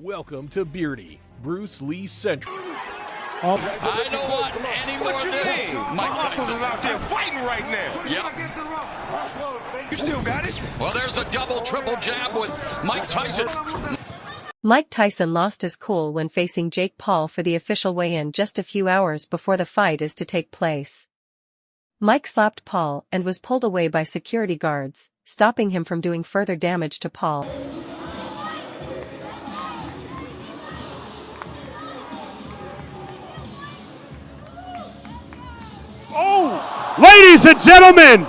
Welcome to Beardy, Bruce Lee Central. I don't want any more of this. Mike Tyson is out there fighting right now. Yep. You still got it? Well, there's a double, triple jab with Mike Tyson. Mike Tyson lost his cool when facing Jake Paul for the official weigh-in just a few hours before the fight is to take place. Mike slapped Paul and was pulled away by security guards, stopping him from doing further damage to Paul. Oh, ladies and gentlemen,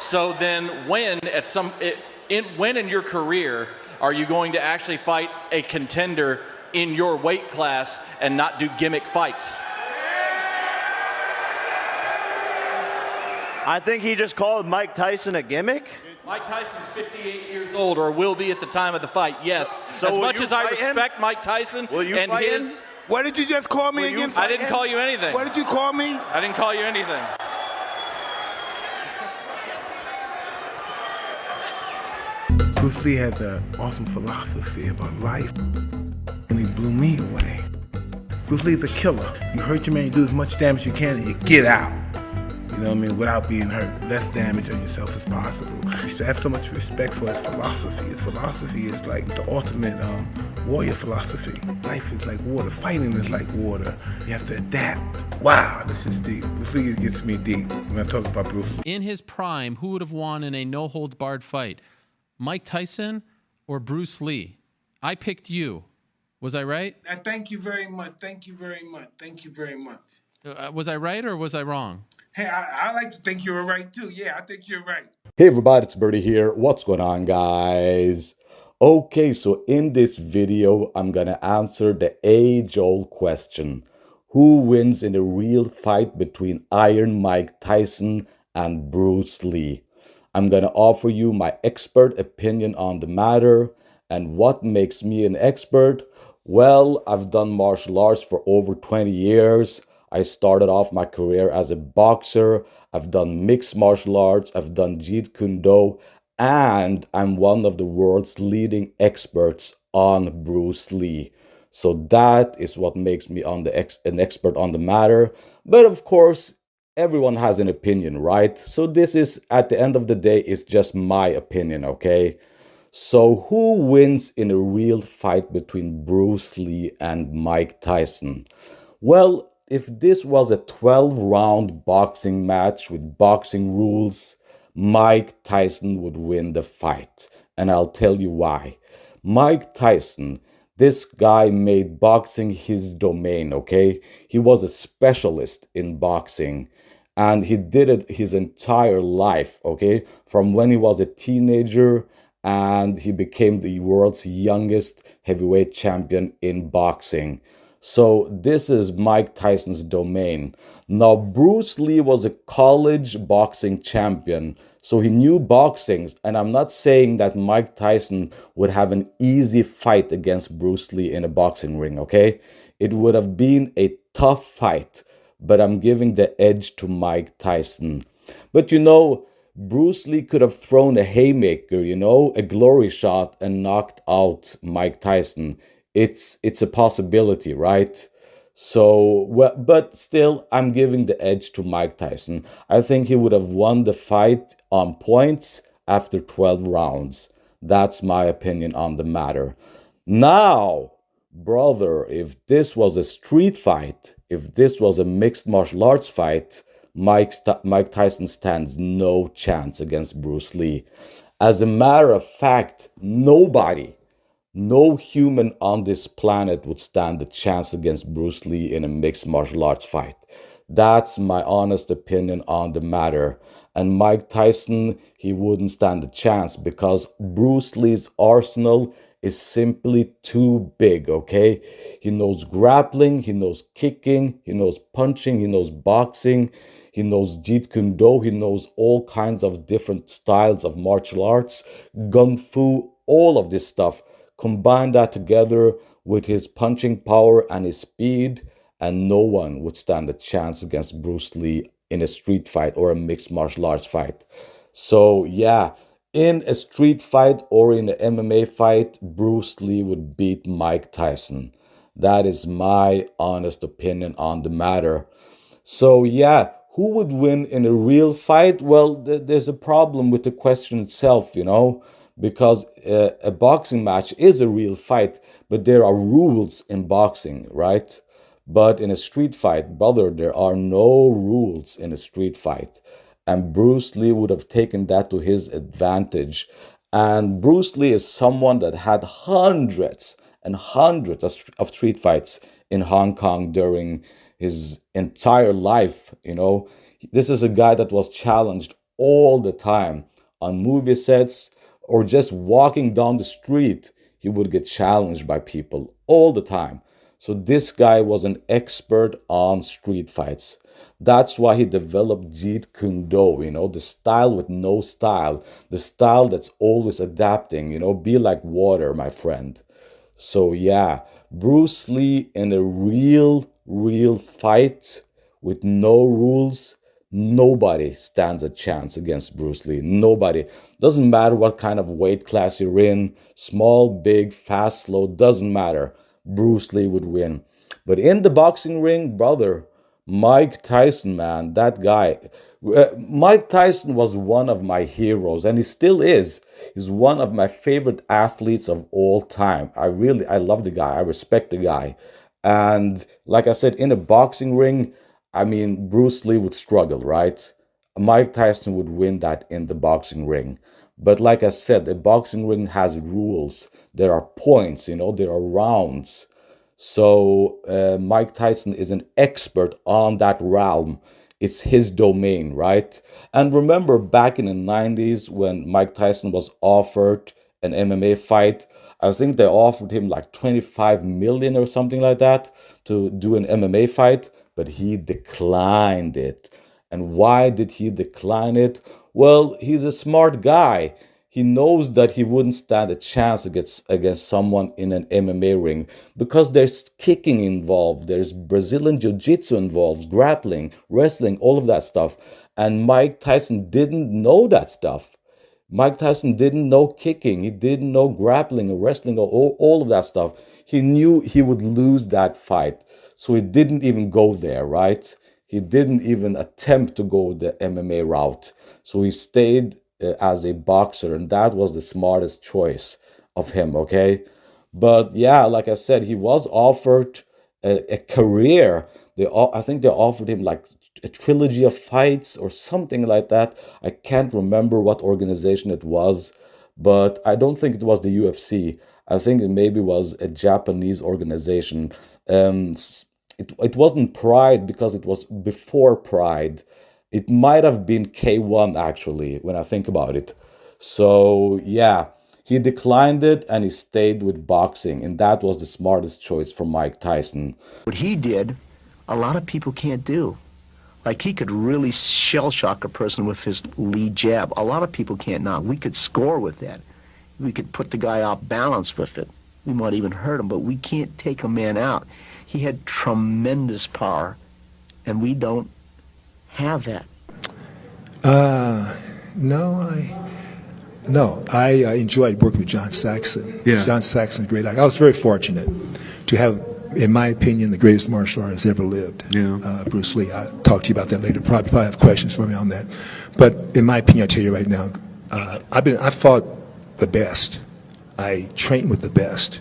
so then when in your career are you going to actually fight a contender in your weight class and not do gimmick fights? I think he just called Mike Tyson a gimmick. Mike Tyson's 58 years old, or will be at the time of the fight, yes. So as much you as I fight him? respect Mike Tyson and fight his... him? What did you just call me again? I didn't call you anything. What did you call me? I didn't call you anything. Bruce Lee had an awesome philosophy about life, and he blew me away. Bruce Lee's a killer. You hurt your man, you do as much damage as you can, and you get out. You know what I mean? Without being hurt. Less damage on yourself as possible. I used to have so much respect for his philosophy. His philosophy is like the ultimate warrior philosophy. Life is like water. Fighting is like water. You have to adapt. Wow, this is deep. Bruce Lee gets me deep when I talk about Bruce Lee. In his prime, who would have won in a no-holds-barred fight? Mike Tyson or Bruce Lee? I picked you. Was I right? Thank you very much. Thank you very much. Thank you very much. Was I right or was I wrong? Hey, I like to think you're right too. Yeah, I think you're right. Hey everybody, it's Birdie here. What's going on, guys? Okay, so in this video, I'm gonna answer the age-old question. Who wins in a real fight between Iron Mike Tyson and Bruce Lee? I'm gonna offer you my expert opinion on the matter. And what makes me an expert? Well, I've done martial arts for over 20 years. I started off my career as a boxer. I've done mixed martial arts. I've done Jeet Kune Do. And I'm one of the world's leading experts on Bruce Lee. So that is what makes me an expert on the matter. But of course, everyone has an opinion, right? So this is, at the end of the day, is just my opinion, okay? So who wins in a real fight between Bruce Lee and Mike Tyson? Well, if this was a 12-round boxing match with boxing rules, Mike Tyson would win the fight. And I'll tell you why. Mike Tyson, this guy made boxing his domain, okay? He was a specialist in boxing. And he did it his entire life, okay? From when he was a teenager, and he became the world's youngest heavyweight champion in boxing. So this is Mike Tyson's domain. Now, Bruce Lee was a college boxing champion, so he knew boxing. And I'm not saying that Mike Tyson would have an easy fight against Bruce Lee in a boxing ring, okay? It would have been a tough fight, but I'm giving the edge to Mike Tyson. But you know, Bruce Lee could have thrown a haymaker, you know, a glory shot, and knocked out Mike Tyson. It's a possibility, right? So, well, but still, I'm giving the edge to Mike Tyson. I think he would have won the fight on points after 12 rounds. That's my opinion on the matter. Now, brother, if this was a street fight, if this was a mixed martial arts fight, Mike Tyson stands no chance against Bruce Lee. As a matter of fact, no human on this planet would stand a chance against Bruce Lee in a mixed martial arts fight. That's my honest opinion on the matter. And Mike Tyson, he wouldn't stand a chance because Bruce Lee's arsenal is simply too big, okay? He knows grappling, he knows kicking, he knows punching, he knows boxing, he knows Jeet Kune Do, he knows all kinds of different styles of martial arts, Kung Fu, all of this stuff. Combine that together with his punching power and his speed, and no one would stand a chance against Bruce Lee in a street fight or a mixed martial arts fight. So yeah, in a street fight or in an MMA fight, Bruce Lee would beat Mike Tyson. That is my honest opinion on the matter. So yeah, who would win in a real fight? Well, there's a problem with the question itself, you know, because a boxing match is a real fight, but there are rules in boxing, right? But in a street fight, brother, there are no rules in a street fight. And Bruce Lee would have taken that to his advantage. And Bruce Lee is someone that had hundreds and hundreds of street fights in Hong Kong during his entire life. You know, this is a guy that was challenged all the time on movie sets or just walking down the street. He would get challenged by people all the time. So this guy was an expert on street fights. That's why he developed Jeet Kune Do, you know, the style with no style, the style that's always adapting, you know, be like water, my friend. So yeah, Bruce Lee in a real fight with no rules, nobody stands a chance against Bruce Lee. Nobody. Doesn't matter what kind of weight class you're in, small, big, fast, slow, doesn't matter. Bruce Lee would win. But in the boxing ring, brother, Mike Tyson, man, that guy. Mike Tyson was one of my heroes, and he still is. He's one of my favorite athletes of all time. I love the guy. I respect the guy. And like I said, in a boxing ring, I mean, Bruce Lee would struggle, right? Mike Tyson would win that in the boxing ring. But like I said, a boxing ring has rules. There are points, you know, there are rounds. So Mike Tyson is an expert on that realm. It's his domain, right? And remember back in the 90s when Mike Tyson was offered an MMA fight, I think they offered him like 25 million or something like that to do an MMA fight, but he declined it. And why did he decline it? Well, he's a smart guy. He knows that he wouldn't stand a chance against someone in an MMA ring because there's kicking involved, there's Brazilian Jiu-Jitsu involved, grappling, wrestling, all of that stuff. And Mike Tyson didn't know that stuff. Mike Tyson didn't know kicking, he didn't know grappling or wrestling or all of that stuff. He knew he would lose that fight, so he didn't even go there, right? He didn't even attempt to go the MMA route. So he stayed as a boxer, and that was the smartest choice of him, okay? But yeah, like I said, he was offered a career. I think they offered him like a trilogy of fights or something like that. I can't remember what organization it was, but I don't think it was the UFC. I think it maybe was a Japanese organization. It wasn't Pride because it was before Pride. It might have been K1 actually, when I think about it. So yeah, he declined it and he stayed with boxing, and that was the smartest choice for Mike Tyson. What he did, a lot of people can't do. Like, he could really shell shock a person with his lead jab. A lot of people can't now. We could score with that. We could put the guy off balance with it. We might even hurt him, but we can't take a man out. He had tremendous power, and we don't have that. No, I enjoyed working with John Saxon. Yeah. John Saxon's great actor. I was very fortunate to have, in my opinion, the greatest martial artist ever lived. Yeah. Bruce Lee. I'll talk to you about that later. Probably have questions for me on that. But in my opinion, I'll tell you right now, I fought the best. I trained with the best.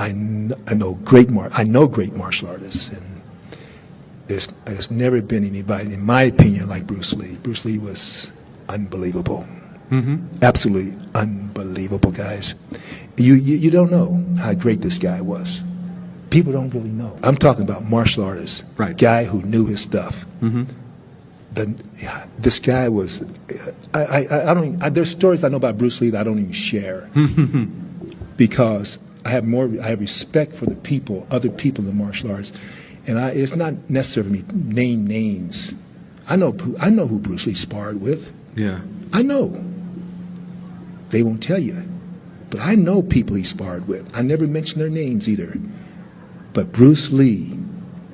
I know great martial artists, and there's never been anybody, in my opinion, like Bruce Lee. Bruce Lee was unbelievable. Absolutely unbelievable, guys. You don't know how great this guy was. People don't really know. I'm talking about martial artists, right? Guy who knew his stuff. This guy was. There's stories I know about Bruce Lee that I don't even share because I have respect for the people, other people in martial arts, and it's not necessary for me to name names. I know who Bruce Lee sparred with. Yeah. I know. They won't tell you, but I know people he sparred with. I never mention their names either. But Bruce Lee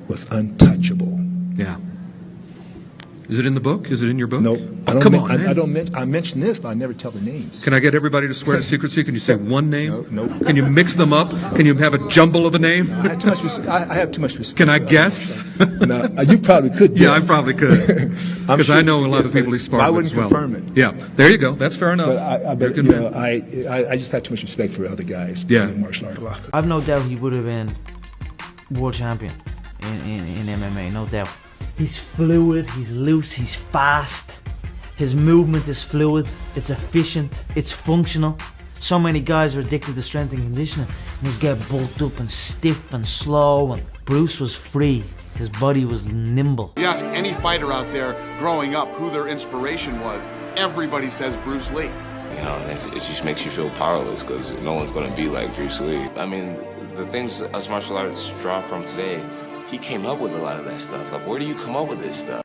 was untouchable. Yeah. Is it in the book? Is it in your book? No. Oh, come on, man. I mention this, but I never tell the names. Can I get everybody to swear to secrecy? Can you say one name? No. Can you mix them up? Can you have a jumble of a name? I have too much respect. I have too much respect. Can I guess? No, you probably could. Yeah, I guess. probably could. Because I know a lot of people he sparred I with wouldn't as well. confirm it. Yeah, there you go. That's fair enough. But You're a good man. I just have too much respect for other guys. Yeah. In martial arts. I've no doubt he would have been world champion in MMA, no doubt. He's fluid, he's loose, he's fast. His movement is fluid, it's efficient, it's functional. So many guys are addicted to strength and conditioning and just get bulked up and stiff and slow, and Bruce was free. His body was nimble. You ask any fighter out there growing up who their inspiration was, everybody says Bruce Lee. You know, it just makes you feel powerless because no one's going to be like Bruce Lee. I mean, the things us martial arts draw from today, he came up with a lot of that stuff. Like, where do you come up with this stuff?